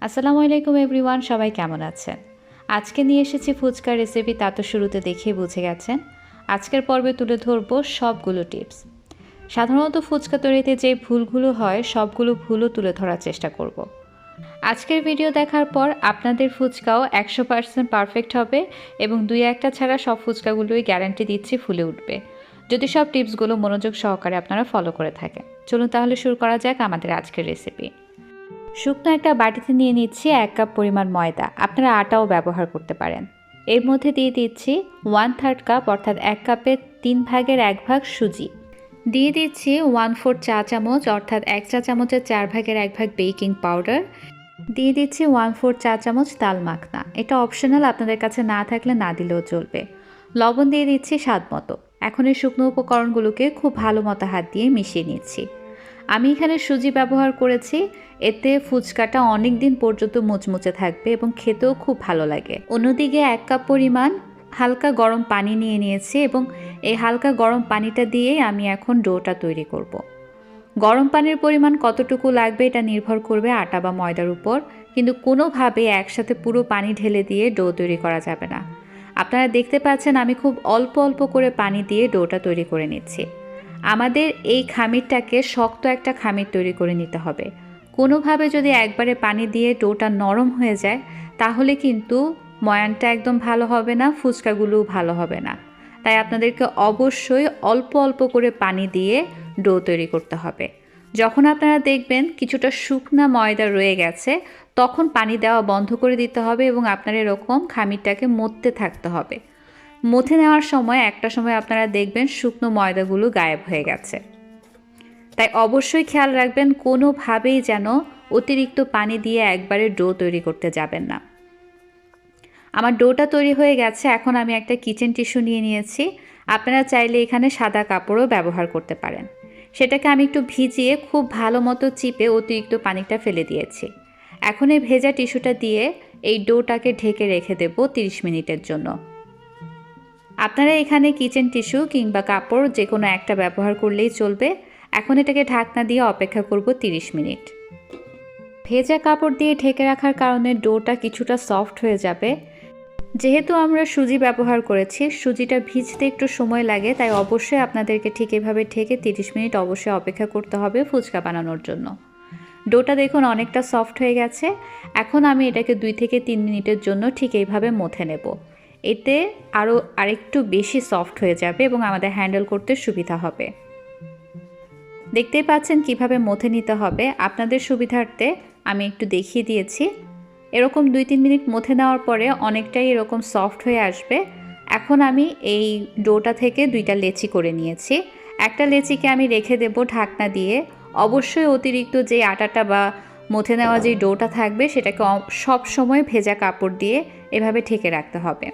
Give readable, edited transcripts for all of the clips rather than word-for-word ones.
আসসালামু আলাইকুম এভরিওয়ান, সবাই কেমন আছেন? আজকে নিয়ে এসেছি ফুচকা রেসিপি। তা তো শুরুতে দেখেই বুঝে গেছেন। আজকের পর্বে তুলে ধরব সবগুলো টিপস। সাধারণত ফুচকা তৈরিতে যে ভুলগুলো হয় সবগুলো ভুলও তুলে ধরার চেষ্টা করব। আজকের ভিডিও দেখার পর আপনাদের ফুচকাও 100% পারফেক্ট হবে এবং দুই একটা ছাড়া সব ফুচকাগুলোই গ্যারান্টি দিচ্ছি ফুলে উঠবে, যদি সব টিপসগুলো মনোযোগ সহকারে আপনারা ফলো করে থাকেন। চলুন তাহলে শুরু করা যাক আমাদের আজকের রেসিপি। শুকনো একটা বাটিতে নিয়ে নিচ্ছি 1 কাপ পরিমাণ ময়দা, আপনারা আটাও ব্যবহার করতে পারেন। এর মধ্যে দিয়ে দিচ্ছি 1/3 কাপ অর্থাৎ 1 কাপের 3 ভাগের 1 ভাগ সুজি। দিয়ে দিচ্ছি 1/4 চা চামচ অর্থাৎ 1 চা চামচের 4 ভাগের 1 ভাগ বেকিং পাউডার। দিয়ে দিচ্ছি 1/4 চা চামচ তাল মাখনা, এটা অপশনাল, আপনাদের কাছে না থাকলে না দিলেও চলবে। লবণ দিয়ে দিচ্ছি স্বাদ মতো। এখন এই শুকনো উপকরণগুলোকে খুব ভালো মতো হাত দিয়ে মিশিয়ে নিচ্ছি। আমি এখানে সুজি ব্যবহার করেছি, এতে ফুচকাটা অনেক দিন পর্যন্ত মুচমুচে থাকবে এবং খেতেও খুব ভালো লাগে। অন্যদিকে 1 কাপ পরিমাণ হালকা গরম পানি নিয়ে নিয়েছি এবং এই হালকা গরম পানিটা দিয়েই আমি এখন ডোটা তৈরি করব। গরম পানির পরিমাণ কতটুকু লাগবে এটা নির্ভর করবে আটা বা ময়দার উপর, কিন্তু কোনোভাবে একসাথে পুরো পানি ঢেলে দিয়ে ডো তৈরি করা যাবে না। আপনারা দেখতে পাচ্ছেন আমি খুব অল্প অল্প করে পানি দিয়ে ডোটা তৈরি করে নিচ্ছি। আমাদের এই খামিরটাকে শক্ত একটা খামির তৈরি করে নিতে হবে। কোনোভাবে যদি একবারে পানি দিয়ে ডোটা নরম হয়ে যায় তাহলে কিন্তু ময়ানটা একদম ভালো হবে না, ফুচকাগুলোও ভালো হবে না। তাই আপনাদেরকে অবশ্যই অল্প অল্প করে পানি দিয়ে ডো তৈরি করতে হবে। যখন আপনারা দেখবেন কিছুটা শুকনা ময়দা রয়ে গেছে তখন পানি দেওয়া বন্ধ করে দিতে হবে এবং আপনার এরকম খামিরটাকে মথতে থাকতে হবে। মথে নেওয়ার সময় একটা সময় আপনারা দেখবেন শুকনো ময়দাগুলো গায়েব হয়ে গেছে। তাই অবশ্যই খেয়াল রাখবেন কোনোভাবেই যেন অতিরিক্ত পানি দিয়ে একবারে ডো তৈরি করতে যাবেন না। আমার ডোটা তৈরি হয়ে গেছে। এখন আমি একটা কিচেন টিস্যু নিয়ে নিয়েছি, আপনারা চাইলে এখানে সাদা কাপড়ও ব্যবহার করতে পারেন। সেটাকে আমি একটু ভিজিয়ে খুব ভালো মতো চিপে অতিরিক্ত পানিটা ফেলে দিয়েছি। এখন এই ভেজা টিস্যুটা দিয়ে এই ডোটাকে ঢেকে রেখে দেব 30 মিনিটের জন্য। আপনারা এখানে কিচেন টিস্যু কিংবা কাপড় যে কোনো একটা ব্যবহার করলেই চলবে। এখন এটাকে ঢাকনা দিয়ে অপেক্ষা করব 30 মিনিট। ভেজা কাপড় দিয়ে ঢেকে রাখার কারণে ডোটা কিছুটা সফট হয়ে যাবে। যেহেতু আমরা সুজি ব্যবহার করেছি, সুজিটা ভিজতে একটু সময় লাগে, তাই অবশ্যই আপনাদেরকে ঠিক এভাবে ঢেকে 30 মিনিট অবশ্যই অপেক্ষা করতে হবে ফুচকা বানানোর জন্য। ডোটা দেখুন অনেকটা সফট হয়ে গেছে। এখন আমি এটাকে 2 থেকে 3 মিনিটের জন্য ঠিক এইভাবে মথে নেব। এতে আরেকটু বেশি সফট হয়ে যাবে এবং আমাদের হ্যান্ডেল করতে সুবিধা হবে। দেখতেই পাচ্ছেন কিভাবে মথে নিতে হবে। আপনাদের সুবিধার্থে আমি একটু দেখিয়ে দিয়েছি। এরকম 2-3 মিনিট মথে নেওয়ার পরে অনেকটাই এরকম সফট হয়ে আসবে। এখন আমি এই ডোটা থেকে 2টা লেচি করে নিয়েছি। একটা লেচিকে আমি রেখে দেব ঢাকনা দিয়ে। অবশ্যই অতিরিক্ত যে আটাটা বা মথে নেওয়া যে ডোটা থাকবে সেটাকে সব সময় ভেজা কাপড় দিয়ে এভাবে ঢেকে রাখতে হবে।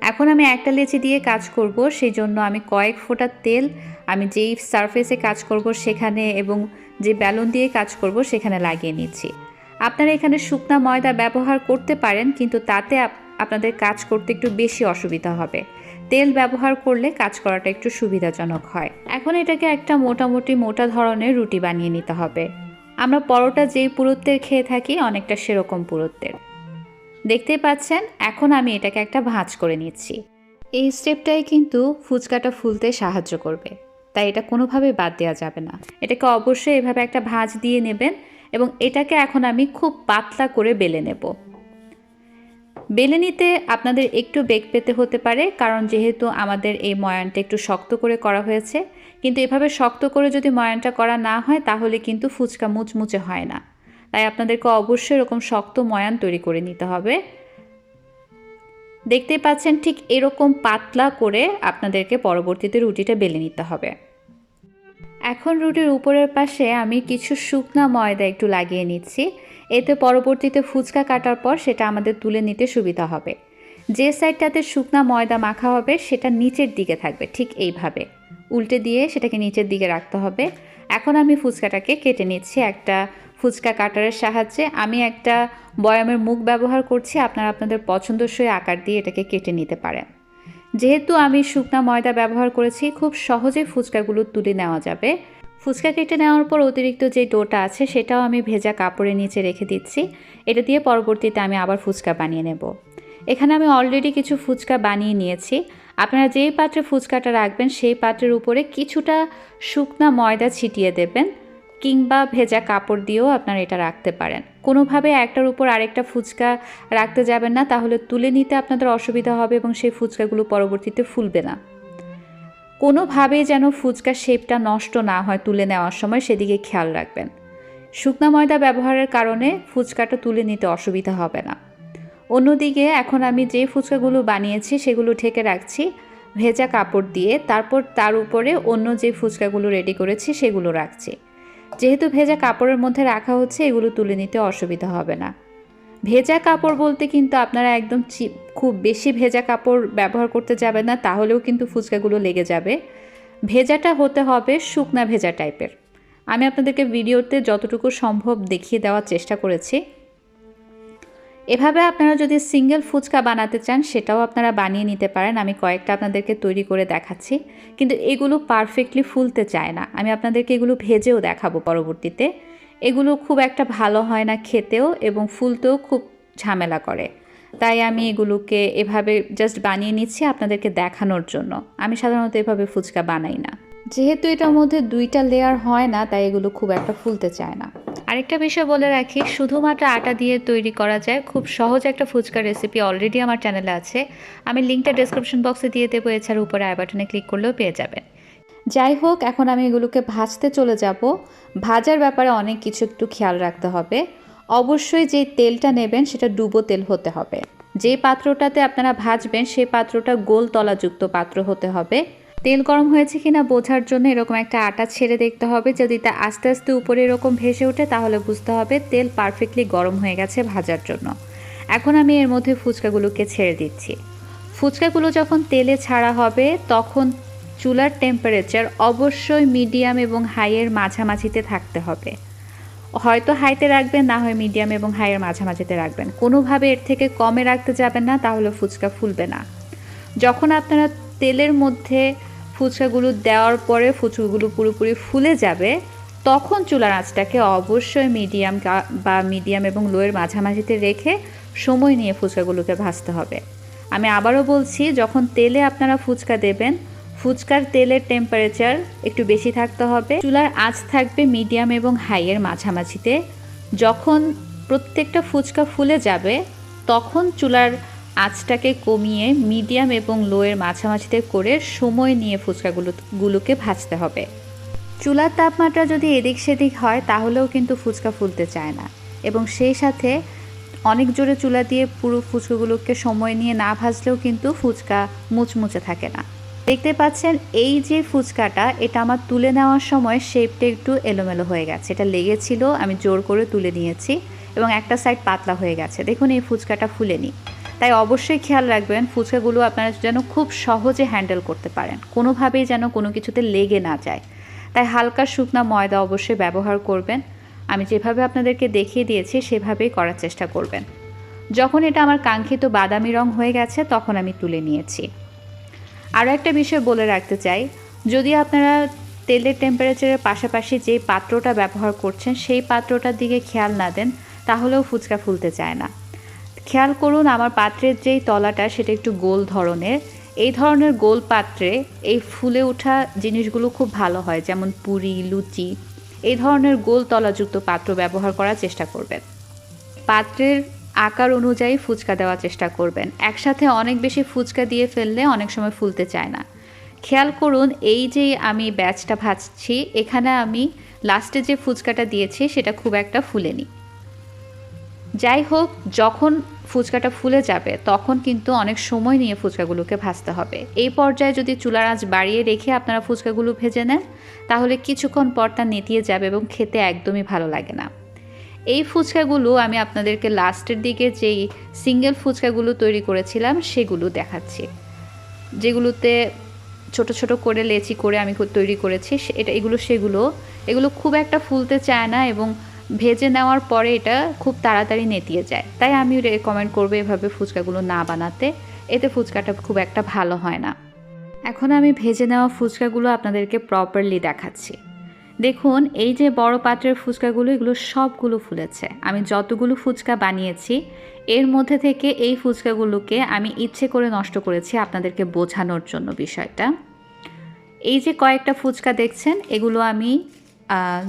এখন আমি একটা লেচি দিয়ে কাজ করব, সেই জন্য আমি কয়েক ফোঁটা তেল আমি যেই সারফেসে কাজ করব সেখানে এবং যে ব্যালন দিয়ে কাজ করব সেখানে লাগিয়ে নিচ্ছি। আপনারা এখানে শুকনা ময়দা ব্যবহার করতে পারেন, কিন্তু তাতে আপনাদের কাজ করতে একটু বেশি অসুবিধা হবে। তেল ব্যবহার করলে কাজ করাটা একটু সুবিধাজনক হয়। এখন এটাকে একটা মোটামুটি মোটা ধরনের রুটি বানিয়ে নিতে হবে। আমরা পরোটা যেই পুরুত্বের খেয়ে থাকি অনেকটা সেরকম পুরুত্বের। দেখতেই পাচ্ছেন এখন আমি এটাকে একটা ভাঁজ করে নিচ্ছি। এই স্টেপটাই কিন্তু ফুচকাটা ফুলতে সাহায্য করবে, তাই এটা কোনোভাবেই বাদ দেওয়া যাবে না। এটাকে অবশ্যই এভাবে একটা ভাঁজ দিয়ে নেবেন এবং এটাকে এখন আমি খুব পাতলা করে বেলে নেব। বেলে নিতে আপনাদের একটু বেগ পেতে হতে পারে, কারণ যেহেতু আমাদের এই ময়ানটা একটু শক্ত করে করা হয়েছে। কিন্তু এভাবে শক্ত করে যদি ময়ানটা করা না হয় তাহলে কিন্তু ফুচকা মুচমুচে হয় না। তাই আপনাদেরকে অবশ্যই এরকম শক্ত ময়ান তৈরি করে নিতে হবে। দেখতেই পাচ্ছেন ঠিক এরকম পাতলা করে আপনাদেরকে পরবর্তীতে রুটিটা বেলে নিতে হবে। এখন রুটির উপরের পাশে আমি কিছু শুকনা ময়দা একটু লাগিয়ে নিচ্ছি। এতে পরবর্তীতে ফুচকা কাটার পর সেটা আমাদের তুলে নিতে সুবিধা হবে। যে সাইডটাতে শুকনা ময়দা মাখা হবে সেটা নিচের দিকে থাকবে, ঠিক এইভাবে উল্টে দিয়ে সেটাকে নিচের দিকে রাখতে হবে। এখন আমি ফুচকাটাকে কেটে নিচ্ছি একটা ফুচকা কাটারের সাহায্যে। আমি একটা বয়ামের মুখ ব্যবহার করছি, আপনারা আপনাদের পছন্দসই আকার দিয়ে এটাকে কেটে নিতে পারেন। যেহেতু আমি শুকনা ময়দা ব্যবহার করেছি খুব সহজেই ফুচকাগুলো তুলে নেওয়া যাবে। ফুচকা কেটে নেওয়ার পর অতিরিক্ত যে ডোটা আছে সেটাও আমি ভেজা কাপড়ের নিচে রেখে দিচ্ছি। এটা দিয়ে পরবর্তীতে আমি আবার ফুচকা বানিয়ে নেব। এখানে আমি অলরেডি কিছু ফুচকা বানিয়ে নিয়েছি। আপনারা যেই পাত্রে ফুচকাটা রাখবেন সেই পাত্রের উপরে কিছুটা শুকনা ময়দা ছিটিয়ে দেবেন, কিংবা ভেজা কাপড় দিয়েও আপনারা এটা রাখতে পারেন। কোনোভাবে একটার উপর আরেকটা ফুচকা রাখতে যাবেন না, তাহলে তুলে নিতে আপনাদের অসুবিধা হবে এবং সেই ফুচকাগুলো পরবর্তীতে ফুলবে না। কোনোভাবেই যেন ফুচকার শেপটা নষ্ট না হয় তুলে নেওয়ার সময়, সেদিকে খেয়াল রাখবেন। শুকনা ময়দা ব্যবহারের কারণে ফুচকাটা তুলে নিতে অসুবিধা হবে না। অন্যদিকে এখন আমি যে ফুচকাগুলো বানিয়েছি সেগুলো ঢেকে রাখছি ভেজা কাপড় দিয়ে, তারপর তার উপরে অন্য যে ফুচকাগুলো রেডি করেছি সেগুলো রাখছি। যেহেতু ভেজা কাপড়ের মধ্যে রাখা হচ্ছে, এগুলো তুলে নিতে অসুবিধা হবে না। ভেজা কাপড় বলতে কিন্তু আপনারা একদম খুব বেশি ভেজা কাপড় ব্যবহার করতে যাবেন না, তাহলেও কিন্তু ফুচকাগুলো লেগে যাবে। ভেজাটা হতে হবে শুকনা ভেজা টাইপের। আমি আপনাদেরকে ভিডিওতে যতটুকু সম্ভব দেখিয়ে দেওয়ার চেষ্টা করেছি। এভাবে আপনারা যদি সিঙ্গেল ফুচকা বানাতে চান সেটাও আপনারা বানিয়ে নিতে পারেন। আমি কয়েকটা আপনাদেরকে তৈরি করে দেখাচ্ছি, কিন্তু এগুলো পারফেক্টলি ফুলতে চায় না। আমি আপনাদেরকে এগুলো ভেজেও দেখাবো পরবর্তীতে। এগুলো খুব একটা ভালো হয় না খেতেও, এবং ফুলতেও খুব ঝামেলা করে। তাই আমি এগুলোকে এভাবে জাস্ট বানিয়ে নিচ্ছি আপনাদেরকে দেখানোর জন্য। আমি সাধারণত এভাবে ফুচকা বানাই না। যেহেতু এটার মধ্যে 2টা লেয়ার হয় না, তাই এগুলো খুব একটা ফুলতে চায় না। আরেকটা বিষয় বলে রাখি, শুধুমাত্র আটা দিয়ে তৈরি করা যায় খুব সহজ একটা ফুচকা রেসিপি অলরেডি আমার চ্যানেলে আছে। আমি লিঙ্কটা ডেসক্রিপশন বক্সে দিয়ে দেবো, এছাড়া উপরে আই বাটনে ক্লিক করলেও পেয়ে যাবেন। যাই হোক, এখন আমি এগুলোকে ভাজতে চলে যাব। ভাজার ব্যাপারে অনেক কিছু একটু খেয়াল রাখতে হবে। অবশ্যই যে তেলটা নেবেন সেটা ডুবো তেল হতে হবে। যে পাত্রটাতে আপনারা ভাজবেন সেই পাত্রটা গোল তলাযুক্ত পাত্র হতে হবে। তেল গরম হয়েছে কিনা বোঝার জন্য এরকম একটা আটা ছেড়ে দেখতে হবে। যদি তা আস্তে আস্তে উপরে এরকম ভেসে ওঠে তাহলে বুঝতে হবে তেল পারফেক্টলি গরম হয়ে গেছে ভাজার জন্য। এখন আমি এর মধ্যে ফুচকাগুলোকে ছেড়ে দিচ্ছি। ফুচকাগুলো যখন তেলে ছাড়া হবে তখন চুলার টেম্পারেচার অবশ্যই মিডিয়াম এবং হাইয়ের মাঝামাঝিতে থাকতে হবে। হয়তো হাইতে রাখবেন, না হয় মিডিয়াম এবং হাইয়ের মাঝামাঝিতে রাখবেন। কোনোভাবে এর থেকে কমে রাখতে যাবেন না, তাহলে ফুচকা ফুলবে না। যখন আপনারা তেলের মধ্যে ফুচকাগুলো দেওয়ার পরে ফুচকাগুলো পুরোপুরি ফুলে যাবে, তখন চুলার আঁচটাকে অবশ্যই মিডিয়াম এবং লোয়ের মাঝামাঝিতে রেখে সময় নিয়ে ফুচকাগুলোকে ভাজতে হবে। আমি আবারও বলছি, যখন তেলে আপনারা ফুচকা দেবেন, ফুচকার তেলের টেম্পারেচার একটু বেশি থাকতে হবে। চুলার আঁচ থাকবে মিডিয়াম এবং হাইয়ের মাঝামাঝিতে। যখন প্রত্যেকটা ফুচকা ফুলে যাবে তখন চুলার আঁচটাকে কমিয়ে মিডিয়াম এবং লোয়ের মাঝামাঝিতে করে সময় নিয়ে ফুচকাগুলোকে ভাজতে হবে। চুলার তাপমাত্রা যদি এদিক সেদিক হয় তাহলেও কিন্তু ফুচকা ফুলতে চায় না, এবং সেই সাথে অনেক জোরে চুলা দিয়ে পুরো ফুচকাগুলোকে সময় নিয়ে না ভাজলেও কিন্তু ফুচকা মুচমুচে থাকে না। দেখতে পাচ্ছেন এই যে ফুচকাটা, এটা আমার তুলে নেওয়ার সময় শেপটা একটু এলোমেলো হয়ে গেছে। এটা লেগেছিল, আমি জোর করে তুলে নিয়েছি এবং একটা সাইড পাতলা হয়ে গেছে। দেখুন এই ফুচকাটা ফুলেনি। তাই অবশ্যই খেয়াল রাখবেন ফুচকাগুলো আপনারা যেন খুব সহজে হ্যান্ডেল করতে পারেন, কোনোভাবেই যেন কোনো কিছুতে লেগে না যায়। তাই হালকা শুকনা ময়দা অবশ্যই ব্যবহার করবেন। আমি যেভাবে আপনাদেরকে দেখিয়ে দিয়েছি সেভাবেই করার চেষ্টা করবেন। যখন এটা আমার কাঙ্ক্ষিত বাদামি রং হয়ে গেছে তখন আমি তুলে নিয়েছি। আরও একটা বিষয় বলে রাখতে চাই, যদি আপনারা তেলের টেম্পারেচারের পাশাপাশি যে পাত্রটা ব্যবহার করছেন সেই পাত্রটার দিকে খেয়াল না দেন, তাহলেও ফুচকা ফুলতে চায় না। খেয়াল করুন আমার পাত্রের যেই তলাটা সেটা একটু গোল ধরনের। এই ধরনের গোল পাত্রে এই ফুলে ওঠা জিনিসগুলো খুব ভালো হয়, যেমন পুরি, লুচি। এই ধরনের গোল তলাযুক্ত পাত্র ব্যবহার করার চেষ্টা করবেন। পাত্রের আকার অনুযায়ী ফুচকা দেওয়ার চেষ্টা করবেন। একসাথে অনেক বেশি ফুচকা দিয়ে ফেললে অনেক সময় ফুলতে চায় না। খেয়াল করুন এই যে আমি ব্যাচটা ভাজছি, এখানে আমি লাস্টে যে ফুচকাটা দিয়েছি সেটা খুব একটা ফুলেনি। যাই হোক, যখন ফুচকাটা ফুলে যাবে তখন কিন্তু অনেক সময় নিয়ে ফুচকাগুলোকে ভাজতে হবে। এই পর্যায়ে যদি চুলার আঁচ বাড়িয়ে রেখে আপনারা ফুচকাগুলো ভেজে নেন তাহলে কিছুক্ষণ পর তা নেতিয়ে যাবে এবং খেতে একদমই ভালো লাগে না। এই ফুচকাগুলো আমি আপনাদেরকে লাস্টের দিকে যেই সিঙ্গেল ফুচকাগুলো তৈরি করেছিলাম সেগুলো দেখাচ্ছি, যেগুলোতে ছোট ছোট করে লেচি করে আমি তৈরি করেছি। এগুলো খুব একটা ফুলতে চায় না এবং ভেজে নেওয়ার পরে এটা খুব তাড়াতাড়ি নেতিয়ে যায়। তাই আমি রেকমেন্ড করবো এভাবে ফুচকাগুলো না বানাতে, এতে ফুচকাটা খুব একটা ভালো হয় না। এখন আমি ভেজে নেওয়া ফুচকাগুলো আপনাদেরকে প্রপারলি দেখাচ্ছি। দেখুন এই যে বড় পাত্রের ফুচকাগুলো, এগুলো সবগুলো ফুলেছে। আমি যতগুলো ফুচকা বানিয়েছি এর মধ্যে থেকে এই ফুচকাগুলোকে আমি ইচ্ছে করে নষ্ট করেছি আপনাদেরকে বোঝানোর জন্য বিষয়টা। এই যে কয়েকটা ফুচকা দেখছেন, এগুলো আমি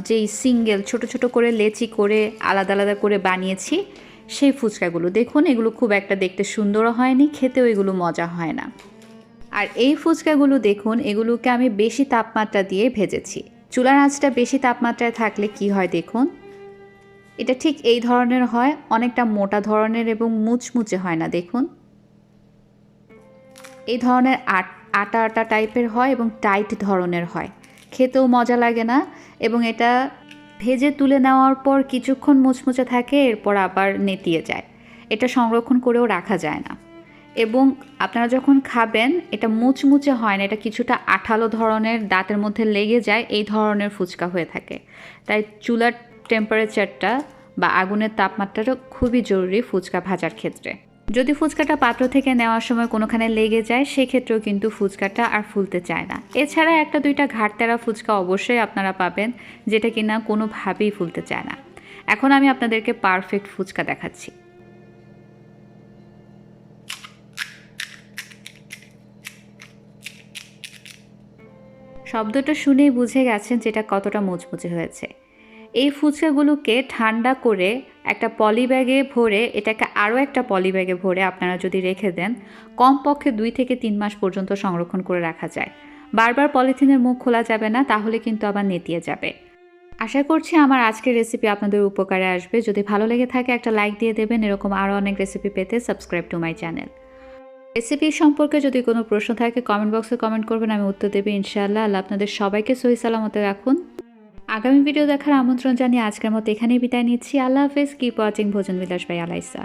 যেই সিঙ্গেল ছোট ছোট করে লেচি করে আলাদা আলাদা করে বানিয়েছি সেই ফুচকাগুলো। দেখুন এগুলো খুব একটা দেখতে সুন্দরও হয়নি, খেতেও এগুলো মজা হয় না। আর এই ফুচকাগুলো দেখুন, এগুলোকে আমি বেশি তাপমাত্রা দিয়ে ভেজেছি। চুলার আঁচটা বেশি তাপমাত্রায় থাকলে কি হয় দেখুন, এটা ঠিক এই ধরনের হয়, অনেকটা মোটা ধরনের এবং মুচমুচে হয় না। দেখুন এই ধরনের আটা আটা টাইপের হয় এবং টাইট ধরনের হয়, খেতেও মজা লাগে না। এবং এটা ভেজে তুলে নেওয়ার পর কিছুক্ষণ মুচমুচে থাকে, এরপর আবার নেতিয়ে যায়। এটা সংরক্ষণ করেও রাখা যায় না। এবং আপনারা যখন খাবেন এটা মুচমুচে হয় না, এটা কিছুটা আঠালো ধরনের, দাঁতের মধ্যে লেগে যায়, এই ধরনের ফুচকা হয়ে থাকে। তাই চুলার টেম্পারেচারটা বা আগুনের তাপমাত্রাটা খুবই জরুরি ফুচকা ভাজার ক্ষেত্রে। যদি ফুচকাটা পাত্র থেকে নেওয়ার সময় কোনোখানে লেগে যায় সেক্ষেত্রেও কিন্তু ফুচকাটা আর ফুলতে চায় না। এছাড়া একটা দুইটা ঘাটতেরা ফুচকা অবশ্যই আপনারা পাবেন যেটা কিনা কোনোভাবেই ফুলতে চায় না। এখন আমি আপনাদেরকে পারফেক্ট ফুচকা দেখাচ্ছি। শব্দটা শুনেই বুঝে গেছেন যেটা কতটা মুচমুচে হয়েছে। এই ফুচকাগুলোকে ঠান্ডা করে একটা পলি ব্যাগে ভরে, এটাকে আরও একটা পলি ব্যাগে ভরে আপনারা যদি রেখে দেন, কমপক্ষে 2 থেকে 3 মাস পর্যন্ত সংরক্ষণ করে রাখা যায়। বারবার পলিথিনের মুখ খোলা যাবে না, তাহলে কিন্তু আবার নেতিয়ে যাবে। আশা করছি আমার আজকের রেসিপি আপনাদের উপকারে আসবে। যদি ভালো লেগে থাকে একটা লাইক দিয়ে দেবেন। এরকম আরও অনেক রেসিপি পেতে subscribe to my channel. Recipe সম্পর্কে যদি কোনো প্রশ্ন থাকে কমেন্ট বক্সে কমেন্ট করবেন, আমি উত্তর দেবো ইনশাআল্লাহ। আল্লাহ আপনাদের সবাইকে সহি সালামতে রাখুন। আগামী ভিডিও দেখার আমন্ত্রণ জানিয়ে আজকের মতো এখানেই বিদায় নিচ্ছি। আল্লাহ হাফেজ। কিপ ওয়াচিং ভোজন বিলাস বাই আলাইসা।